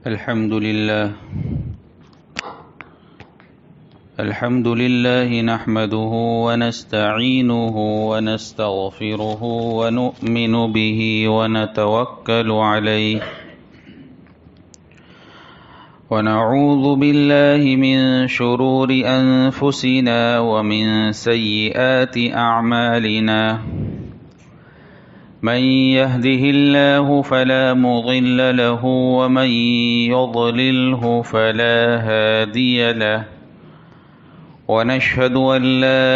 الحمد لله نحمده ونستعينه ونستغفره ونؤمن به ونتوكل عليه ونعوذ بالله من شرور أنفسنا ومن سيئات أعمالنا من يهده الله فلا مضل له ومن يضلله فلا هادي له ونشهد أن لا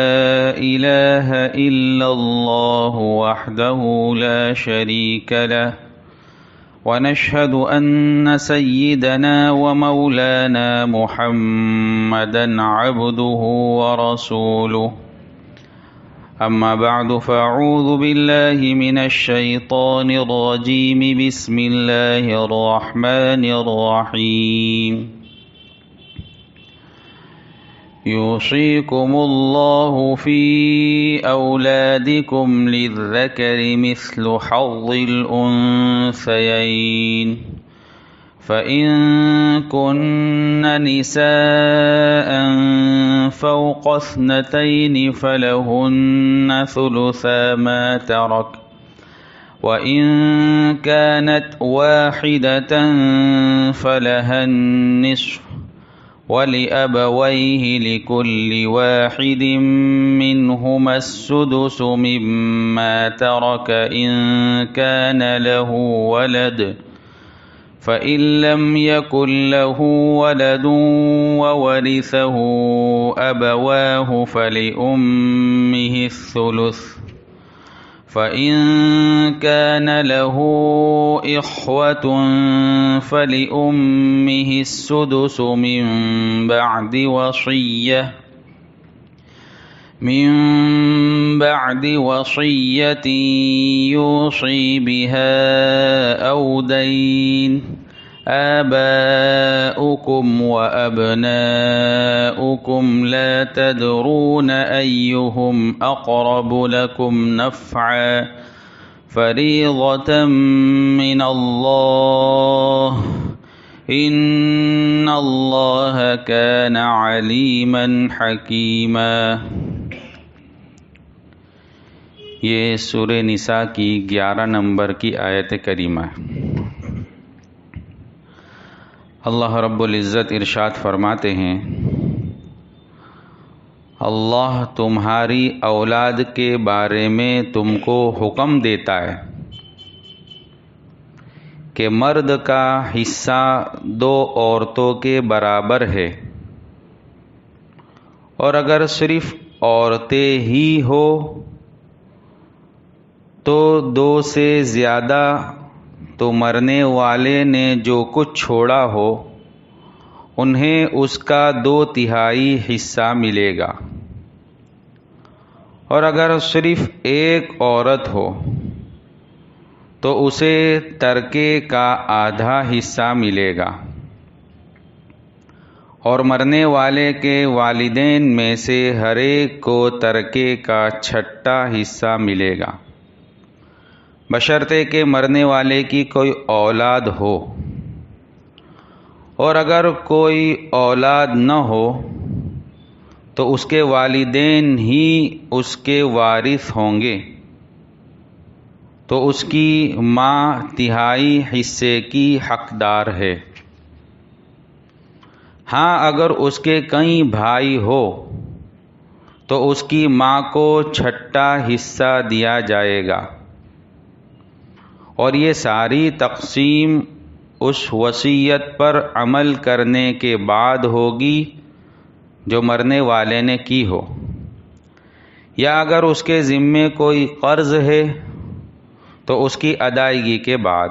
إله إلا الله وحده لا شريك له ونشهد أن سيدنا ومولانا محمدا عبده ورسوله أما بعد فأعوذ بالله من الشيطان الرجيم بسم الله الرحمن الرحيم يوصيكم الله في أولادكم للذكر مثل حظ الأنثيين فإن كن نساء فوق 2 فلهن ثلثا ما ترك وإن كانت واحدة فلها النصف ولأبويه لكل واحد منهما السدس مما ترك إن كان له ولد فإن لم يكن له ولد وورثه أبواه فلأمه الثلث فإن كان له إخوة فلأمه السدس من بعد وصية يوصي بها أو دين آباؤكم وأبناؤكم لا تدرون أيهم أقرب لكم نفعا فريضة من الله إن الله كان عليما حكيما۔ یہ سورہ نساء کی 11 نمبر کی آیت کریمہ ہے۔ اللہ رب العزت ارشاد فرماتے ہیں، اللہ تمہاری اولاد کے بارے میں تم کو حکم دیتا ہے کہ مرد کا حصہ 2 عورتوں کے برابر ہے، اور اگر صرف عورتیں ہی ہو تو 2 سے زیادہ، تو مرنے والے نے جو کچھ چھوڑا ہو انہیں اس کا 2/3 حصہ ملے گا، اور اگر صرف ایک عورت ہو تو اسے ترکے کا آدھا حصہ ملے گا، اور مرنے والے کے والدین میں سے ہر ایک کو ترکے کا 6واں حصہ ملے گا، بشرطے کہ مرنے والے کی کوئی اولاد ہو، اور اگر کوئی اولاد نہ ہو تو اس کے والدین ہی اس کے وارث ہوں گے، تو اس کی ماں 3 حصے کی حقدار ہے۔ ہاں اگر اس کے کئی بھائی ہو تو اس کی ماں کو 6واں حصہ دیا جائے گا، اور یہ ساری تقسیم اس وصیت پر عمل کرنے کے بعد ہوگی جو مرنے والے نے کی ہو، یا اگر اس کے ذمے کوئی قرض ہے تو اس کی ادائیگی کے بعد۔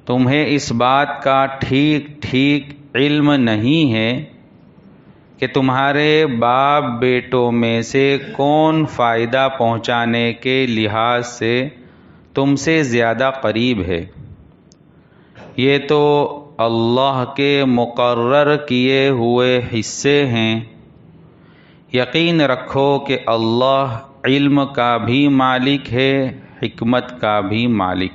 تمہیں اس بات کا ٹھیک ٹھیک علم نہیں ہے کہ تمہارے باپ بیٹوں میں سے کون فائدہ پہنچانے کے لحاظ سے تم سے زیادہ قریب ہے، یہ تو اللہ کے مقرر کیے ہوئے حصے ہیں۔ یقین رکھو کہ اللہ علم کا بھی مالک ہے، حکمت کا بھی مالک۔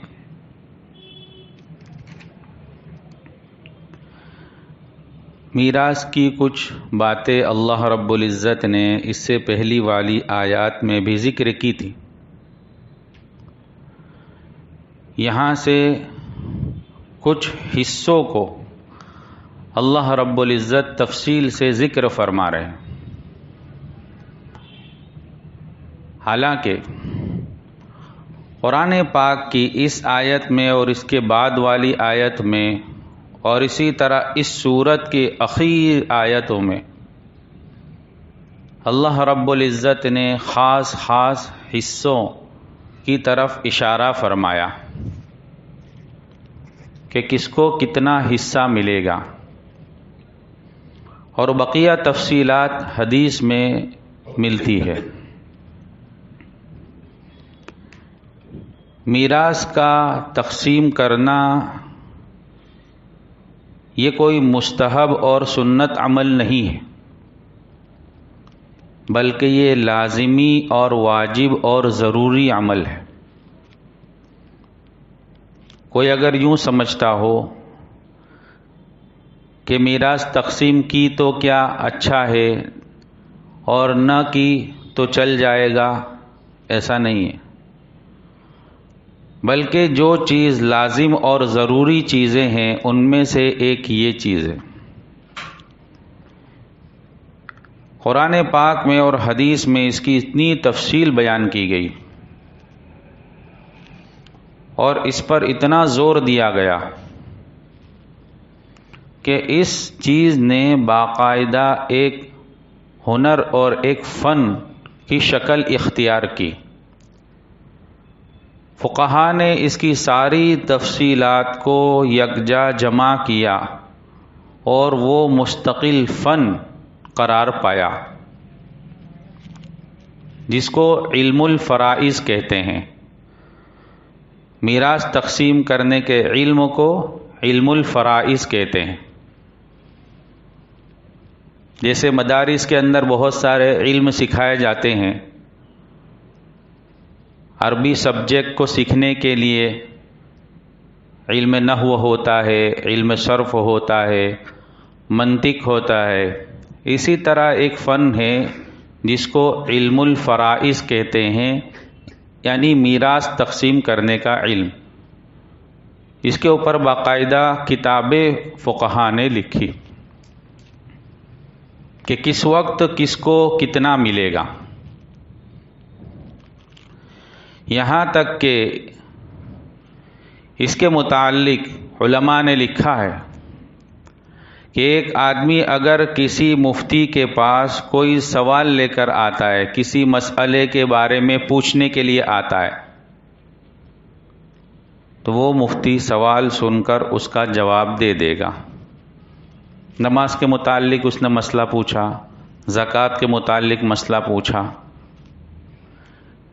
میراث کی کچھ باتیں اللہ رب العزت نے اس سے پہلی والی آیات میں بھی ذکر کی تھی. یہاں سے کچھ حصوں کو اللہ رب العزت تفصیل سے ذکر فرما رہے ہیں. حالانکہ قرآن پاک کی اس آیت میں اور اس کے بعد والی آیت میں اور اسی طرح اس سورت کی اخیر آیتوں میں اللہ رب العزت نے خاص حصوں کی طرف اشارہ فرمایا کہ کس کو کتنا حصہ ملے گا، اور بقیہ تفصیلات حدیث میں ملتی ہے. میراث کا تقسیم کرنا یہ کوئی مستحب اور سنت عمل نہیں ہے، بلکہ یہ لازمی اور واجب اور ضروری عمل ہے. کوئی اگر یوں سمجھتا ہو کہ میراث تقسیم کی تو کیا اچھا ہے اور نہ کی تو چل جائے گا، ایسا نہیں ہے. بلکہ جو چیز لازم اور ضروری چیزیں ہیں ان میں سے ایک یہ چیز ہے. قرآن پاک میں اور حدیث میں اس کی اتنی تفصیل بیان کی گئی اور اس پر اتنا زور دیا گیا کہ اس چیز نے باقاعدہ ایک ہنر اور ایک فن کی شکل اختیار کی. فقہا نے اس کی ساری تفصیلات کو یکجا جمع کیا اور وہ مستقل فن قرار پایا جس کو علم الفرائض کہتے ہیں. میراث تقسیم کرنے کے علم کو علم الفرائض کہتے ہیں. جیسے مدارس کے اندر بہت سارے علم سکھائے جاتے ہیں. عربی سبجیکٹ کو سیکھنے کے لیے علم نحو ہوتا ہے، علم صرف ہوتا ہے، منطق ہوتا ہے. اسی طرح ایک فن ہے جس کو علم الفرائض کہتے ہیں، یعنی میراث تقسیم کرنے کا علم. اس کے اوپر باقاعدہ کتابیں فقہا نے لکھی کہ کس وقت کس کو کتنا ملے گا. یہاں تک کہ اس کے متعلق علماء نے لکھا ہے کہ ایک آدمی اگر کسی مفتی کے پاس کوئی سوال لے کر آتا ہے، کسی مسئلے کے بارے میں پوچھنے کے لیے آتا ہے، تو وہ مفتی سوال سن کر اس کا جواب دے دے گا. نماز کے متعلق اس نے مسئلہ پوچھا، زکوٰۃ کے متعلق مسئلہ پوچھا.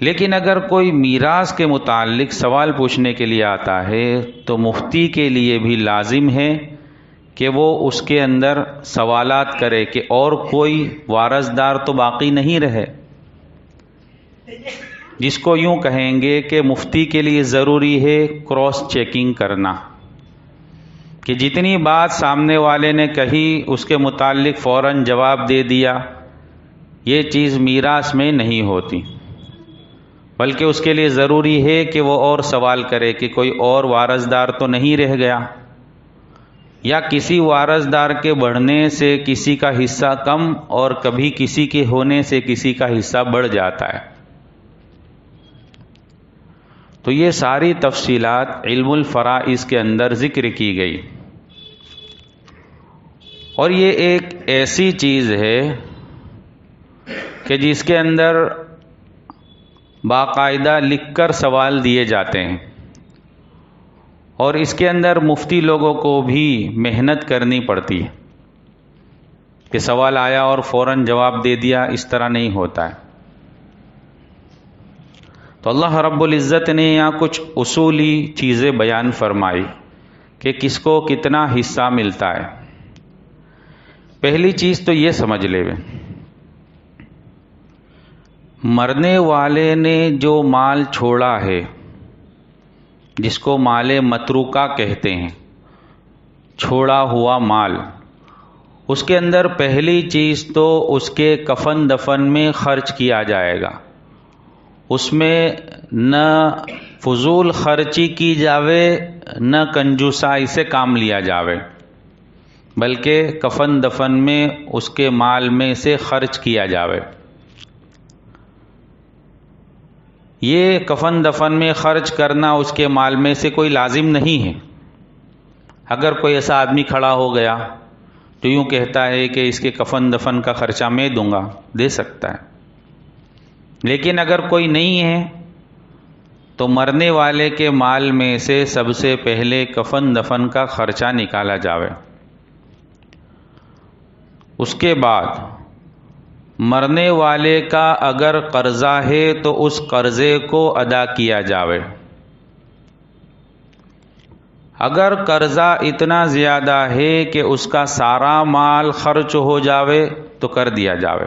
لیکن اگر کوئی میراث کے متعلق سوال پوچھنے کے لیے آتا ہے تو مفتی کے لیے بھی لازم ہے کہ وہ اس کے اندر سوالات کرے کہ اور کوئی وارث دار تو باقی نہیں رہے، جس کو یوں کہیں گے کہ مفتی کے لیے ضروری ہے کراس چیکنگ کرنا، کہ جتنی بات سامنے والے نے کہی اس کے متعلق فوراً جواب دے دیا، یہ چیز میراث میں نہیں ہوتی. بلکہ اس کے لیے ضروری ہے کہ وہ اور سوال کرے کہ کوئی اور وارث دار تو نہیں رہ گیا، یا کسی وارث دار کے بڑھنے سے کسی کا حصہ کم اور کبھی کسی کے ہونے سے کسی کا حصہ بڑھ جاتا ہے. تو یہ ساری تفصیلات علم الفرائض کے اندر ذکر کی گئی. اور یہ ایک ایسی چیز ہے کہ جس کے اندر باقاعدہ لکھ کر سوال دیے جاتے ہیں، اور اس کے اندر مفتی لوگوں کو بھی محنت کرنی پڑتی ہے کہ سوال آیا اور فوراً جواب دے دیا، اس طرح نہیں ہوتا ہے. تو اللہ رب العزت نے یہاں کچھ اصولی چیزیں بیان فرمائی کہ کس کو کتنا حصہ ملتا ہے. پہلی چیز تو یہ سمجھ لے، مرنے والے نے جو مال چھوڑا ہے، جس کو مال متروکہ کہتے ہیں، چھوڑا ہوا مال، اس کے اندر پہلی چیز تو اس کے کفن دفن میں خرچ کیا جائے گا. اس میں نہ فضول خرچی کی جاوے نہ کنجوسائی سے کام لیا جاوے، بلکہ کفن دفن میں اس کے مال میں سے خرچ کیا جاوے. یہ کفن دفن میں خرچ کرنا اس کے مال میں سے کوئی لازم نہیں ہے. اگر کوئی ایسا آدمی کھڑا ہو گیا تو یوں کہتا ہے کہ اس کے کفن دفن کا خرچہ میں دوں گا، دے سکتا ہے. لیکن اگر کوئی نہیں ہے تو مرنے والے کے مال میں سے سب سے پہلے کفن دفن کا خرچہ نکالا جاوے. اس کے بعد مرنے والے کا اگر قرضہ ہے تو اس قرضے کو ادا کیا جاوے. اگر قرضہ اتنا زیادہ ہے کہ اس کا سارا مال خرچ ہو جاوے تو کر دیا جاوے،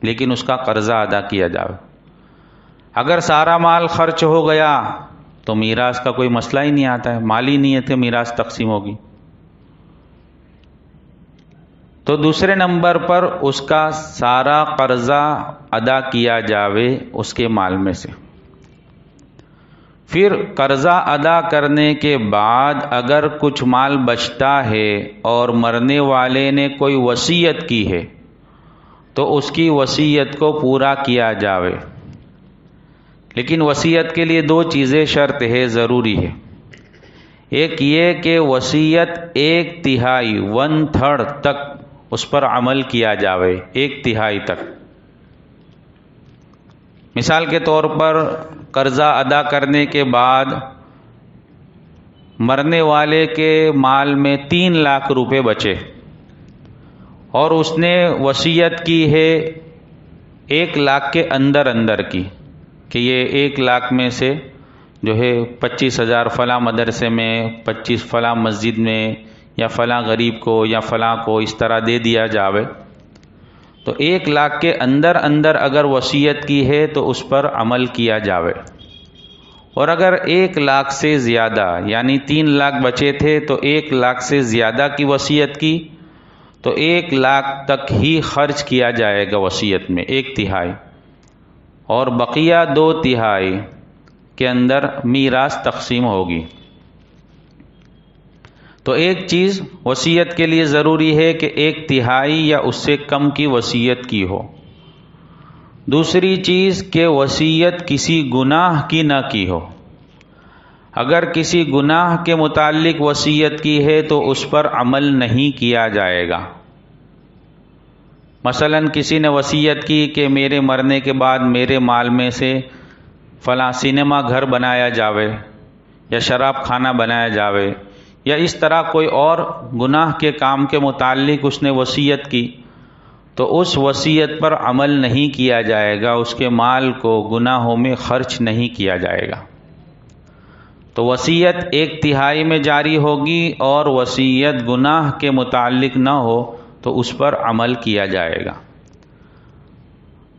لیکن اس کا قرضہ ادا کیا جاوے. اگر سارا مال خرچ ہو گیا تو میراث کا کوئی مسئلہ ہی نہیں آتا ہے، مالی نیت ہے میراث تقسیم ہوگی. تو دوسرے نمبر پر اس کا سارا قرضہ ادا کیا جاوے اس کے مال میں سے. پھر قرضہ ادا کرنے کے بعد اگر کچھ مال بچتا ہے اور مرنے والے نے کوئی وصیت کی ہے تو اس کی وصیت کو پورا کیا جاوے. لیکن وصیت کے لیے دو چیزیں شرط ہے، ضروری ہے. ایک یہ کہ وصیت 1/3 1/3 تک اس پر عمل کیا جاوے، 1/3 تک. مثال کے طور پر قرضہ ادا کرنے کے بعد مرنے والے کے مال میں 3 لاکھ روپے بچے اور اس نے وصیت کی ہے 1 لاکھ کے اندر کی کہ یہ 1 لاکھ میں سے جو ہے 25,000 فلاں مدرسے میں، 25 فلاں مسجد میں، یا فلاں غریب کو یا فلاں کو اس طرح دے دیا جاوے. تو 1 لاکھ کے اندر اگر وصیت کی ہے تو اس پر عمل کیا جاوے. اور اگر 1 لاکھ سے زیادہ یعنی 3 لاکھ بچے تھے تو 1 لاکھ سے زیادہ کی وصیت کی تو 1 لاکھ تک ہی خرچ کیا جائے گا وصیت میں، 1/3، اور بقیہ 2/3 کے اندر میراث تقسیم ہوگی. تو ایک چیز وصیت کے لیے ضروری ہے کہ 1/3 یا اس سے کم کی وصیت کی ہو. دوسری چیز کہ وصیت کسی گناہ کی نہ کی ہو. اگر کسی گناہ کے متعلق وصیت کی ہے تو اس پر عمل نہیں کیا جائے گا. مثلا کسی نے وصیت کی کہ میرے مرنے کے بعد میرے مال میں سے فلاں سینما گھر بنایا جاوے یا شراب خانہ بنایا جاوے، یا اس طرح کوئی اور گناہ کے کام کے متعلق اس نے وصیت کی، تو اس وصیت پر عمل نہیں کیا جائے گا، اس کے مال کو گناہوں میں خرچ نہیں کیا جائے گا. تو وصیت 1/3 میں جاری ہوگی، اور وصیت گناہ کے متعلق نہ ہو تو اس پر عمل کیا جائے گا.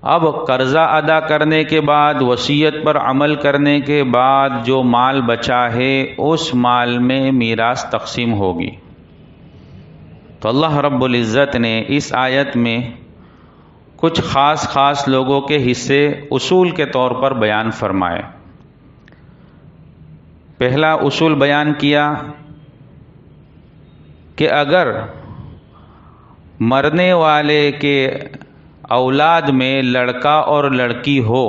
اب قرضہ ادا کرنے کے بعد، وصیت پر عمل کرنے کے بعد جو مال بچا ہے اس مال میں میراث تقسیم ہوگی. تو اللہ رب العزت نے اس آیت میں کچھ خاص لوگوں کے حصے اصول کے طور پر بیان فرمائے. پہلا اصول بیان کیا کہ اگر مرنے والے کے اولاد میں لڑکا اور لڑکی ہو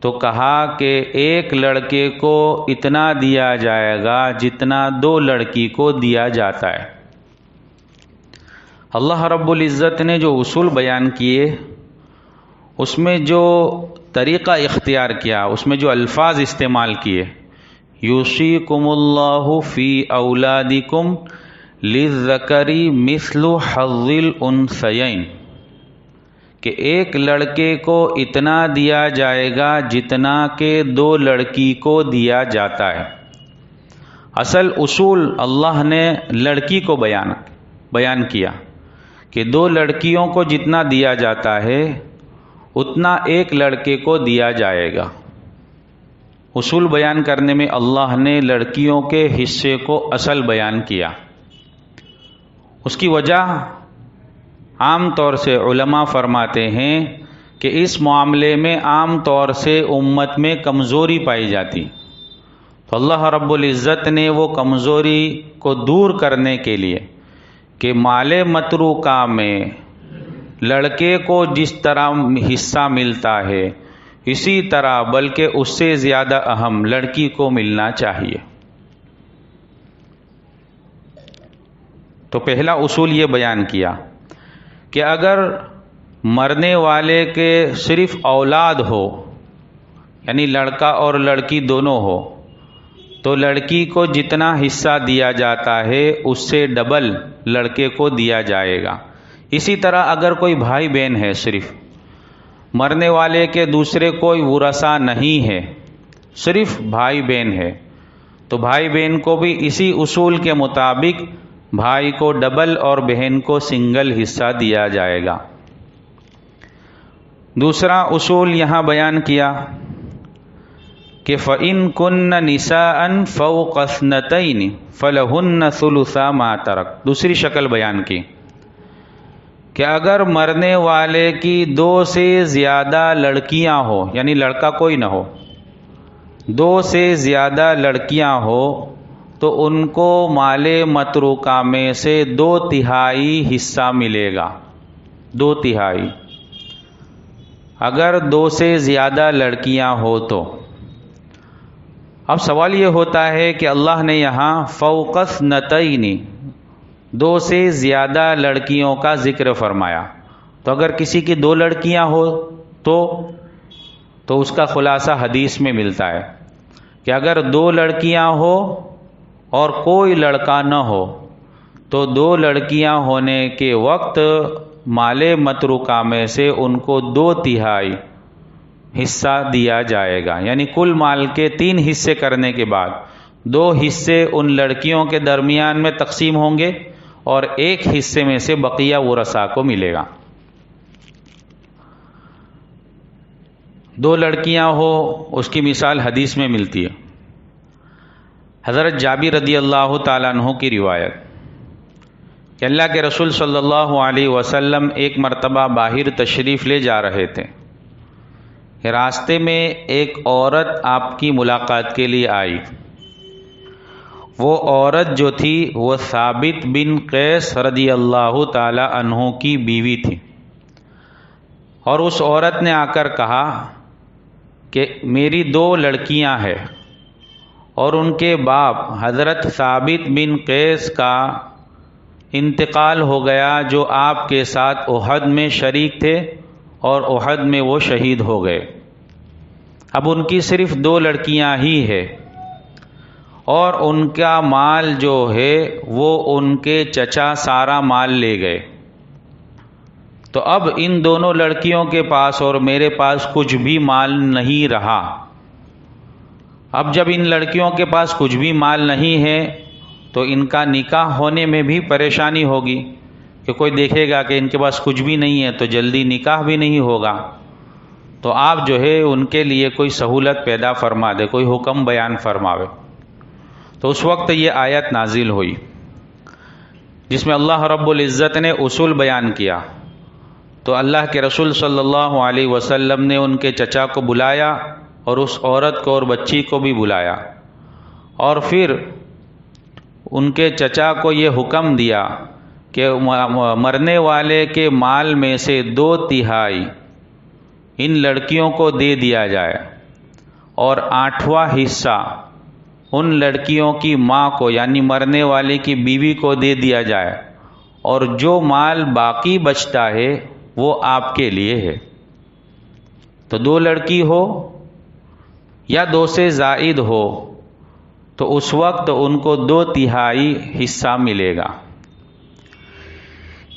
تو کہا کہ ایک لڑکے کو اتنا دیا جائے گا جتنا 2 لڑکی کو دیا جاتا ہے. اللہ رب العزت نے جو اصول بیان کیے اس میں جو طریقہ اختیار کیا، اس میں جو الفاظ استعمال کیے، یوصیکم اللہ فی اولادکم للذکر مثل حظ الانثیین، کہ ایک لڑکے کو اتنا دیا جائے گا جتنا کہ 2 لڑکی کو دیا جاتا ہے. اصل اصول اللہ نے لڑکی کو بیان کیا کہ 2 لڑکیوں کو جتنا دیا جاتا ہے اتنا ایک لڑکے کو دیا جائے گا. اصول بیان کرنے میں اللہ نے لڑکیوں کے حصے کو اصل بیان کیا. اس کی وجہ عام طور سے علماء فرماتے ہیں کہ اس معاملے میں عام طور سے امت میں کمزوری پائی جاتی، تو اللہ رب العزت نے وہ کمزوری کو دور کرنے کے لیے کہ مال متروکہ میں لڑکے کو جس طرح حصہ ملتا ہے اسی طرح بلکہ اس سے زیادہ اہم لڑکی کو ملنا چاہیے۔ تو پہلا اصول یہ بیان کیا کہ اگر مرنے والے کے صرف اولاد ہو، یعنی لڑکا اور لڑکی دونوں ہو، تو لڑکی کو جتنا حصہ دیا جاتا ہے اس سے ڈبل لڑکے کو دیا جائے گا۔ اسی طرح اگر کوئی بھائی بہن ہے، صرف مرنے والے کے دوسرے کوئی ورثہ نہیں ہے، صرف بھائی بہن ہے، تو بھائی بہن کو بھی اسی اصول کے مطابق بھائی کو ڈبل اور بہن کو سنگل حصہ دیا جائے گا۔ دوسرا اصول یہاں بیان کیا کہ فَإِن كُنَّ نِسَاءً فَوْقَ اثْنَتَيْنِ فَلَهُنَّ ثُلُثَا مَا تَرَكَ۔ دوسری شکل بیان کی کہ اگر مرنے والے کی 2 سے زیادہ لڑکیاں ہو، یعنی لڑکا کوئی نہ ہو، 2 سے زیادہ لڑکیاں ہو، تو ان کو مال متروکہ میں سے 2/3 حصہ ملے گا۔ 2/3 اگر 2 سے زیادہ لڑکیاں ہو تو۔ اب سوال یہ ہوتا ہے کہ اللہ نے یہاں فوق اثنتین 2 سے زیادہ لڑکیوں کا ذکر فرمایا، تو اگر کسی کی 2 لڑکیاں ہو تو اس کا خلاصہ حدیث میں ملتا ہے کہ اگر 2 لڑکیاں ہو اور کوئی لڑکا نہ ہو تو 2 لڑکیاں ہونے کے وقت مال متروکہ میں سے ان کو 2/3 حصہ دیا جائے گا، یعنی کل مال کے 3 حصے کرنے کے بعد 2 حصے ان لڑکیوں کے درمیان میں تقسیم ہوں گے اور 1 حصے میں سے بقیہ ورثاء کو ملے گا۔ 2 لڑکیاں ہو، اس کی مثال حدیث میں ملتی ہے۔ حضرت جابر رضی اللہ تعالیٰ عنہ کی روایت کہ اللہ کے رسول صلی اللہ علیہ وسلم ایک مرتبہ باہر تشریف لے جا رہے تھے کہ راستے میں ایک عورت آپ کی ملاقات کے لیے آئی۔ وہ عورت جو تھی وہ ثابت بن قیس رضی اللہ تعالی عنہ کی بیوی تھی، اور اس عورت نے آ کر کہا کہ میری 2 لڑکیاں ہیں اور ان کے باپ حضرت ثابت بن قیس کا انتقال ہو گیا، جو آپ کے ساتھ احد میں شریک تھے اور احد میں وہ شہید ہو گئے۔ اب ان کی صرف 2 لڑکیاں ہی ہے اور ان کا مال جو ہے وہ ان کے چچا سارا مال لے گئے، تو اب ان دونوں لڑکیوں کے پاس اور میرے پاس کچھ بھی مال نہیں رہا۔ اب جب ان لڑکیوں کے پاس کچھ بھی مال نہیں ہے تو ان کا نکاح ہونے میں بھی پریشانی ہوگی، کہ کوئی دیکھے گا کہ ان کے پاس کچھ بھی نہیں ہے تو جلدی نکاح بھی نہیں ہوگا۔ تو آپ جو ہے ان کے لیے کوئی سہولت پیدا فرما دے، کوئی حکم بیان فرماوے۔ تو اس وقت یہ آیت نازل ہوئی جس میں اللہ رب العزت نے اصول بیان کیا۔ تو اللہ کے رسول صلی اللہ علیہ وسلم نے ان کے چچا کو بلایا اور اس عورت کو اور بچی کو بھی بلایا، اور پھر ان کے چچا کو یہ حکم دیا کہ مرنے والے کے مال میں سے 2/3 ان لڑکیوں کو دے دیا جائے اور 8واں حصہ ان لڑکیوں کی ماں کو، یعنی مرنے والے کی بیوی کو دے دیا جائے، اور جو مال باقی بچتا ہے وہ آپ کے لیے ہے۔ تو 2 لڑکی ہو یا 2 سے زائد ہو تو اس وقت ان کو 2/3 حصہ ملے گا۔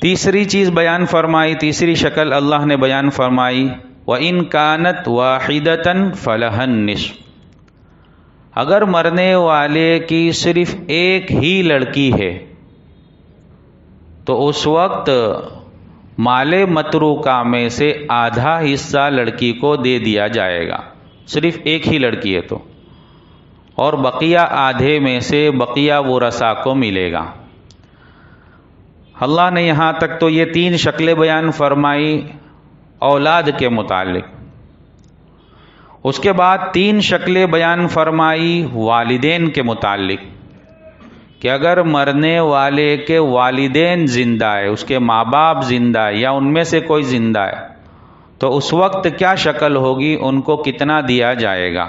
تیسری چیز بیان فرمائی، تیسری شکل اللہ نے بیان فرمائی وَإِن كَانَتْ وَاحِدَةً فَلَهَا النِّصْفُ۔ اگر مرنے والے کی صرف ایک ہی لڑکی ہے تو اس وقت مال متروکہ میں سے آدھا حصہ لڑکی کو دے دیا جائے گا، صرف ایک ہی لڑکی ہے تو، اور بقیہ آدھے میں سے بقیہ ورثاء کو ملے گا۔ اللہ نے یہاں تک تو یہ 3 شکلیں بیان فرمائی اولاد کے متعلق. اس کے بعد 3 شکلیں بیان فرمائی والدین کے متعلق کہ اگر مرنے والے کے والدین زندہ ہے، اس کے ماں باپ زندہ ہے یا ان میں سے کوئی زندہ ہے، تو اس وقت کیا شکل ہوگی، ان کو کتنا دیا جائے گا.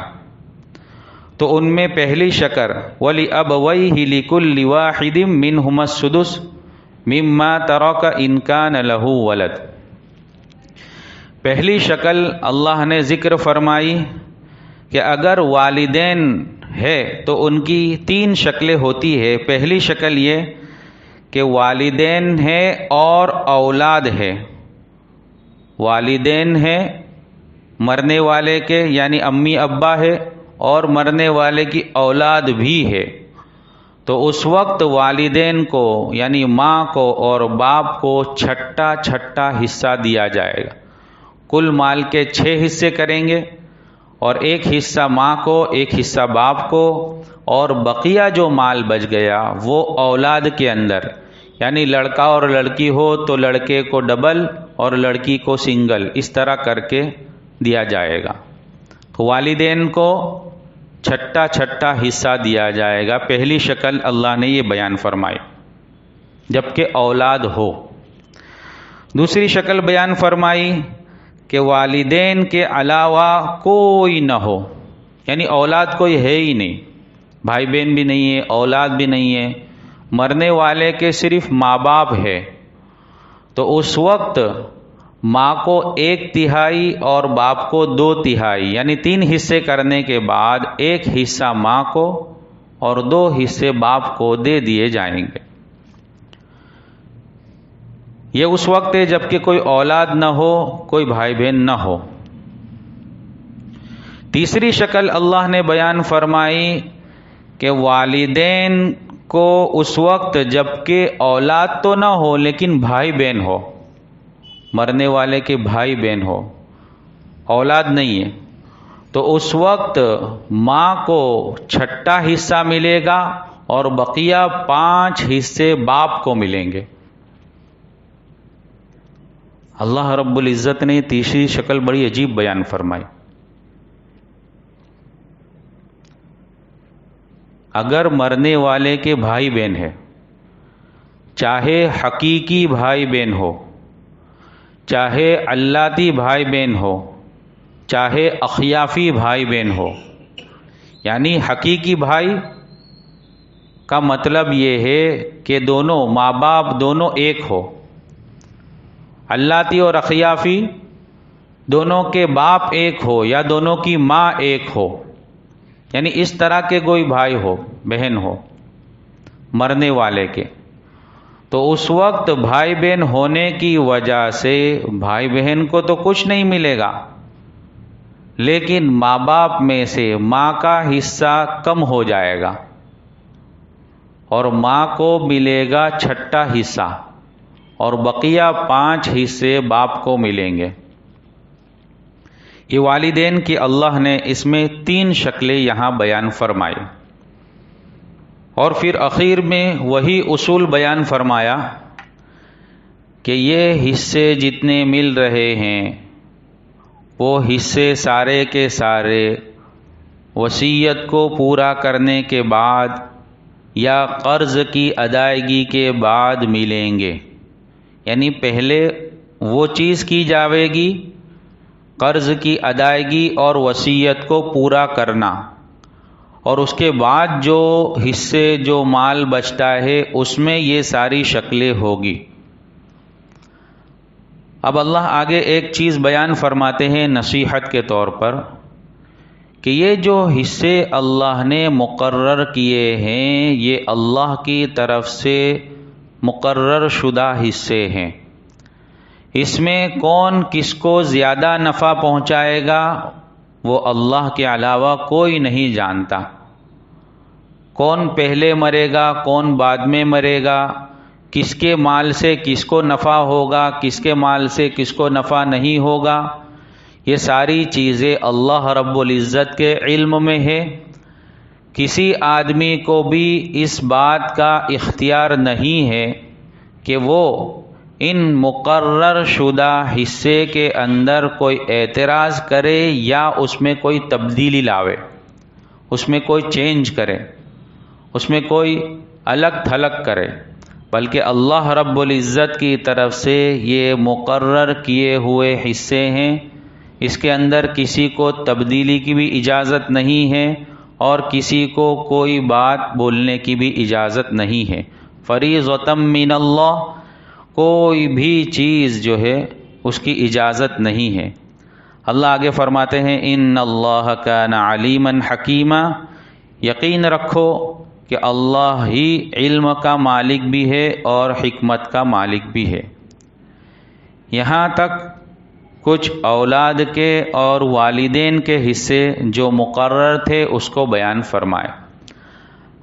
تو ان میں پہلی شکل وَلِأَبَوَيْهِ لِكُلِّ وَاحِدٍ مِّنْهُمَا السُّدُسُ مِمَّا تَرَكَ إِن كَانَ لَهُ وَلَدٌ. پہلی شکل اللہ نے ذکر فرمائی کہ اگر والدین ہے تو ان کی 3 شکلیں ہوتی ہے. پہلی شکل یہ کہ والدین ہے اور اولاد ہے. والدین ہے مرنے والے کے یعنی امی ابا ہے، اور مرنے والے کی اولاد بھی ہے. تو اس وقت والدین کو یعنی ماں کو اور باپ کو چھٹا حصہ دیا جائے گا. کل مال کے 6 حصے کریں گے، اور 1 حصہ ماں کو، 1 حصہ باپ کو، اور بقیہ جو مال بچ گیا وہ اولاد کے اندر یعنی لڑکا اور لڑکی ہو تو لڑکے کو ڈبل اور لڑکی کو سنگل، اس طرح کر کے دیا جائے گا. تو والدین کو چھٹا حصہ دیا جائے گا. پہلی شکل اللہ نے یہ بیان فرمائی جبکہ اولاد ہو. دوسری شکل بیان فرمائی کہ والدین کے علاوہ کوئی نہ ہو، یعنی اولاد کوئی ہے ہی نہیں، بھائی بہن بھی نہیں ہے، اولاد بھی نہیں ہے، مرنے والے کے صرف ماں باپ ہے. تو اس وقت ماں کو 1/3 اور باپ کو 2/3 یعنی 3 حصے کرنے کے بعد 1 حصہ ماں کو اور 2 حصے باپ کو دے دیے جائیں گے. یہ اس وقت ہے جب کہ کوئی اولاد نہ ہو، کوئی بھائی بہن نہ ہو. تیسری شکل اللہ نے بیان فرمائی کہ والدین کو اس وقت جب کہ اولاد تو نہ ہو لیکن بھائی بہن ہو، مرنے والے کے بھائی بہن ہو، اولاد نہیں ہے، تو اس وقت ماں کو چھٹا حصہ ملے گا اور بقیہ 5 حصے باپ کو ملیں گے. اللہ رب العزت نے تیسری شکل بڑی عجیب بیان فرمائی. اگر مرنے والے کے بھائی بہن ہے، چاہے حقیقی بھائی بہن ہو، چاہے اللتی بھائی بہن ہو، چاہے اخیافی بھائی بہن ہو، یعنی حقیقی بھائی کا مطلب یہ ہے کہ دونوں ماں باپ دونوں ایک ہو، اللتی اور اخیافی دونوں کے باپ ایک ہو یا دونوں کی ماں ایک ہو، یعنی اس طرح کے کوئی بھائی ہو بہن ہو مرنے والے کے، تو اس وقت بھائی بہن ہونے کی وجہ سے بھائی بہن کو تو کچھ نہیں ملے گا، لیکن ماں باپ میں سے ماں کا حصہ کم ہو جائے گا اور ماں کو ملے گا چھٹا حصہ اور بقیہ 5 حصے باپ کو ملیں گے. یہ والدین کی اللہ نے اس میں 3 شکلیں یہاں بیان فرمائی، اور پھر اخیر میں وہی اصول بیان فرمایا کہ یہ حصے جتنے مل رہے ہیں وہ حصے سارے کے سارے وصیت کو پورا کرنے کے بعد یا قرض کی ادائیگی کے بعد ملیں گے. یعنی پہلے وہ چیز کی جاوے گی، قرض کی ادائیگی اور وصیت کو پورا کرنا، اور اس کے بعد جو حصے جو مال بچتا ہے اس میں یہ ساری شکلیں ہوگی. اب اللہ آگے ایک چیز بیان فرماتے ہیں نصیحت کے طور پر کہ یہ جو حصے اللہ نے مقرر کیے ہیں یہ اللہ کی طرف سے مقرر شدہ حصے ہیں. اس میں کون کس کو زیادہ نفع پہنچائے گا وہ اللہ کے علاوہ کوئی نہیں جانتا. کون پہلے مرے گا، کون بعد میں مرے گا، کس کے مال سے کس کو نفع ہوگا، کس کے مال سے کس کو نفع نہیں ہوگا، یہ ساری چیزیں اللہ رب العزت کے علم میں ہے. کسی آدمی کو بھی اس بات کا اختیار نہیں ہے کہ وہ ان مقرر شدہ حصے کے اندر کوئی اعتراض کرے یا اس میں کوئی تبدیلی لاوے، اس میں کوئی چینج کرے، اس میں کوئی الگ تھلگ کرے، بلکہ اللہ رب العزت کی طرف سے یہ مقرر کیے ہوئے حصے ہیں، اس کے اندر کسی کو تبدیلی کی بھی اجازت نہیں ہے اور کسی کو کوئی بات بولنے کی بھی اجازت نہیں ہے۔ فریضۃ من اللہ، کوئی بھی چیز جو ہے اس کی اجازت نہیں ہے۔ اللہ آگے فرماتے ہیں ان اللہ کان علیما حکیما، یقین رکھو کہ اللہ ہی علم کا مالک بھی ہے اور حکمت کا مالک بھی ہے۔ یہاں تک کچھ اولاد کے اور والدین کے حصے جو مقرر تھے اس کو بیان فرمائے۔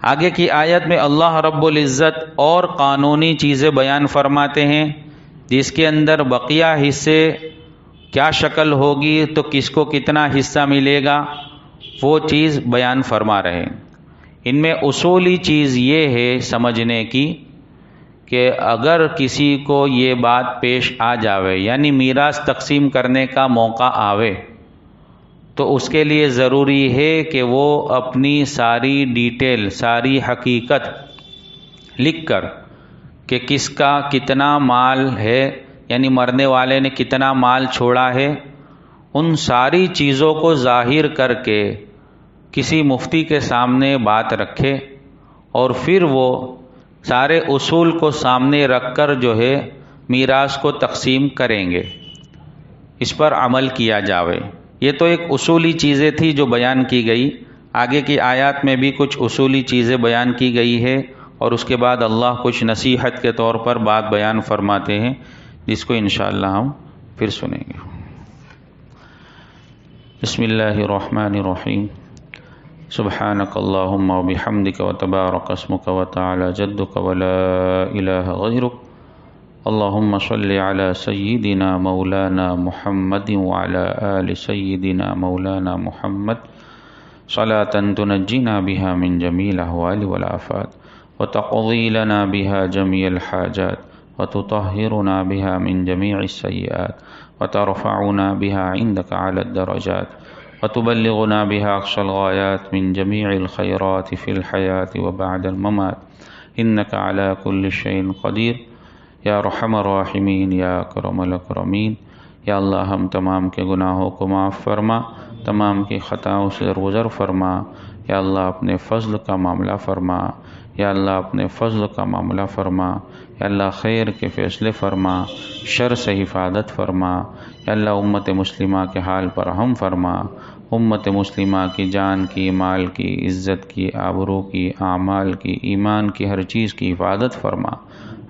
آگے کی آیت میں اللہ رب العزت اور قانونی چیزیں بیان فرماتے ہیں، جس کے اندر بقیہ حصے کیا شکل ہوگی تو کس کو کتنا حصہ ملے گا، وہ چیز بیان فرما رہے ہیں۔ ان میں اصولی چیز یہ ہے سمجھنے کی کہ اگر کسی کو یہ بات پیش آ جاوے، یعنی میراث تقسیم کرنے کا موقع آوے، تو اس کے لیے ضروری ہے کہ وہ اپنی ساری ڈیٹیل، ساری حقیقت لکھ کر کہ کس کا کتنا مال ہے، یعنی مرنے والے نے کتنا مال چھوڑا ہے، ان ساری چیزوں کو ظاہر کر کے کسی مفتی کے سامنے بات رکھے اور پھر وہ سارے اصول کو سامنے رکھ کر جو ہے میراث کو تقسیم کریں گے، اس پر عمل کیا جاوے۔ یہ تو ایک اصولی چیزیں تھی جو بیان کی گئی۔ آگے کی آیات میں بھی کچھ اصولی چیزیں بیان کی گئی ہے اور اس کے بعد اللہ کچھ نصیحت کے طور پر بات بیان فرماتے ہیں، جس کو انشاءاللہ ہم پھر سنیں گے۔ بسم اللہ الرحمن الرحیم۔ سبحانک اللہم وبحمدک وتبارک اسمک وتعالی جدک ولا الہ غیرک۔ اللہم صل علی سیدنا مولانا محمد وعلی آل سیدنا مولانا محمد صلاة تنجینا بها من جمیع الاحوال والآفات وتقضی لنا بها جمیع الحاجات وتطہرنا بها من جمیع السیئات وترفعنا بها عندك على الدرجات وتبلغنا بها أقصى الغايات من جميع الخيرات في الحياة وبعد الممات إنك على كل شيء قدير یا ارحم الراحمین یا اکرم الاکرمین۔ یا اللہ ہم تمام کے گناہوں کو معاف فرما، تمام کی خطاؤں سے درگزر فرما۔ یا اللہ اپنے فضل کا معاملہ فرما، یا اللہ اپنے فضل کا معاملہ فرما۔ یا اللہ خیر کے فیصلے فرما، شر سے حفاظت فرما۔ یا اللہ امت مسلمہ کے حال پر رحم فرما، امت مسلمہ کی جان کی، مال کی، عزت کی، آبرو کی، اعمال کی، ایمان کی، ہر چیز کی حفاظت فرما،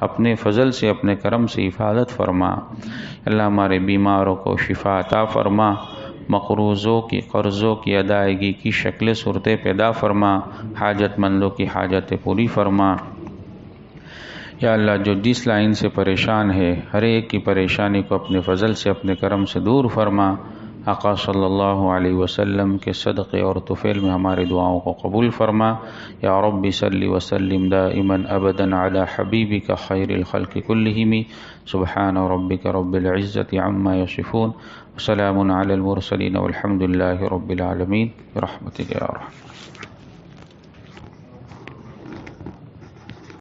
اپنے فضل سے، اپنے کرم سے حفاظت فرما۔ اللہ ہمارے بیماروں کو شفا عطا فرما، مقروضوں کی، قرضوں کی ادائیگی کی شکل صورتیں پیدا فرما، حاجت مندوں کی حاجتیں پوری فرما۔ یا اللہ جو جس لائن سے پریشان ہے، ہر ایک کی پریشانی کو اپنے فضل سے، اپنے کرم سے دور فرما۔ آقا صلی اللہ علیہ وسلم کے صدقے اور طفیل میں ہماری دعاؤں کو قبول فرما۔ یا رب صلی وسلم دائما ابدا علی حبیبک خیر الخلق کلہم۔ سبحان ربک رب العزت عما یصفون، وسلام علی المرسلین والحمد للہ رب العالمین برحمتک یا رحمن۔